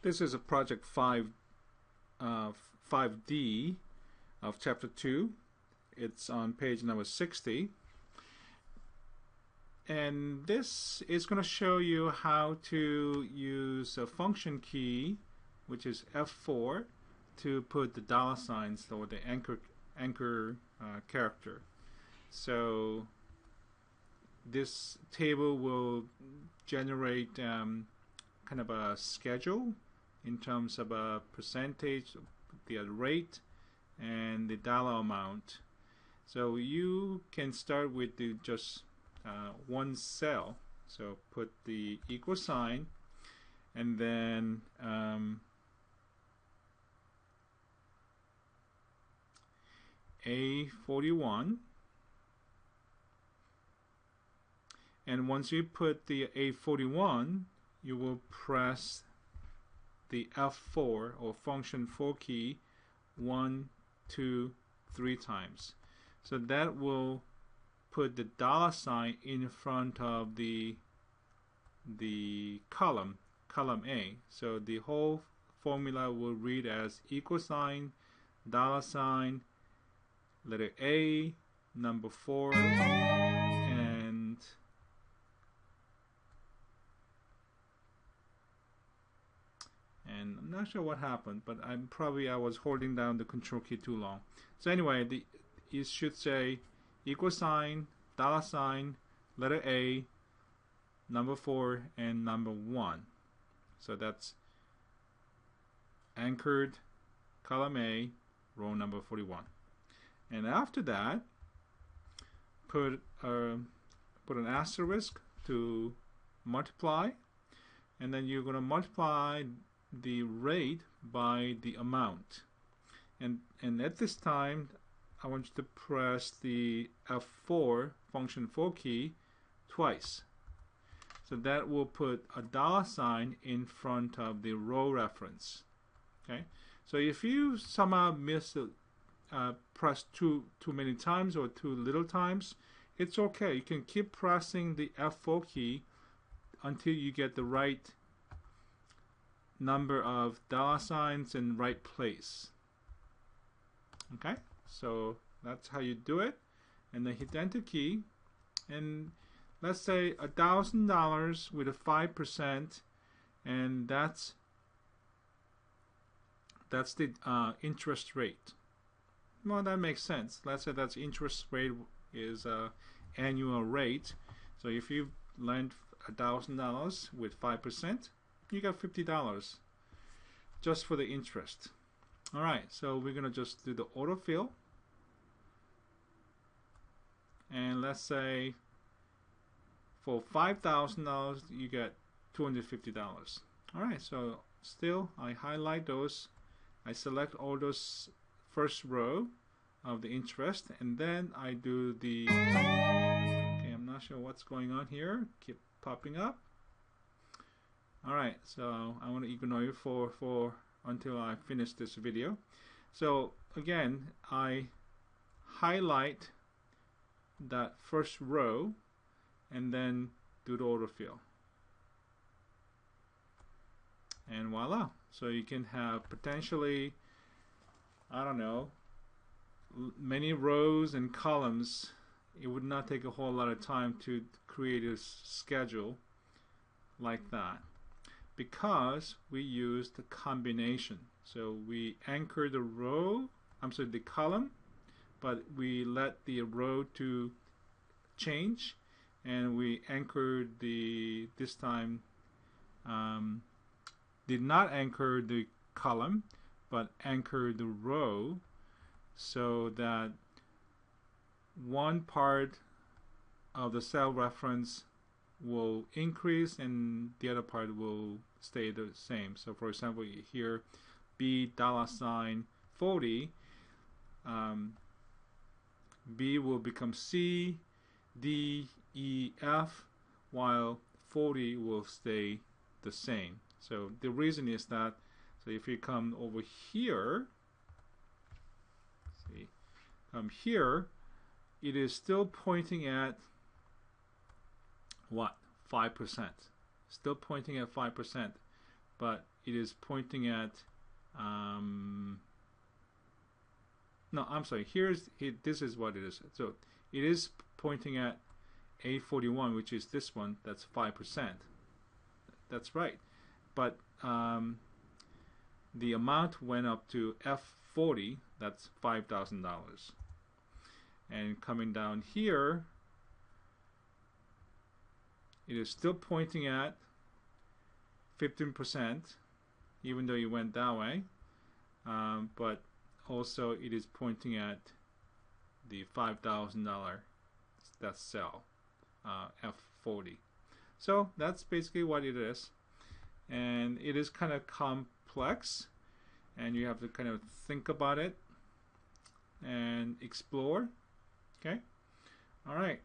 This is a project 5D of chapter 2. It's on page number 60. And this is going to show you how to use a function key, which is F4, to put the dollar signs or the anchor character. So this table will generate kind of a schedule in terms of a percentage, the rate, and the dollar amount. So you can start with just one cell. So put the equal sign, and then A41. And once you put the A41, you will press the F4 or function 4 key 1, 2, 3 times. So that will put the dollar sign in front of the column A. So the whole formula will read as equal sign, dollar sign, letter A, number 4, and I'm not sure what happened, but I was holding down the control key too long. So anyway, it should say equal sign, dollar sign, letter A, number 4, and number 1. So that's anchored column A, row number 41. And after that, put an asterisk to multiply, and then you're going to multiply the rate by the amount. And at this time, I want you to press the F4 function 4 key twice. So that will put a dollar sign in front of the row reference. Okay. So if you somehow press too many times or too little times, it's okay. You can keep pressing the F4 key until you get the right number of dollar signs in right place. Okay, so that's how you do it. And then hit the enter key, and let's say $1,000 with a 5%, and that's the interest rate. Well, that makes sense. Let's say that's interest rate is annual rate. So if you lend $1,000 with 5%, you got $50 just for the interest. All right, so we're gonna just do the autofill, and let's say for $5,000 you get $250. All right, so still I highlight those, I select all those first row of the interest, and then I do the okay, I'm not sure what's going on here, keep popping up. Alright, so I want to ignore you for until I finish this video. So again, I highlight that first row and then do the autofill. And voila. So you can have potentially, I don't know, many rows and columns. It would not take a whole lot of time to create a schedule like that, because we use the combination. So we anchor the the column, but we let the row to change, and we anchored this time did not anchor the column, but anchor the row, so that one part of the cell reference will increase and the other part will stay the same. So for example, here B $40, B will become C, D, E, F, while 40 will stay the same. So the reason is that, so if you come over here, see, come here, it is still pointing at what? 5%. Still pointing at 5%. but it is pointing at no, I'm sorry, this is what it is. So it is pointing at A41, which is this one, that's 5%. That's right. But the amount went up to F40, that's $5,000. And coming down here, it is still pointing at 15%, even though you went that way. But also it is pointing at the $5,000 that sell, F40. So that's basically what it is. And it is kind of complex, and you have to kind of think about it and explore. Okay? All right.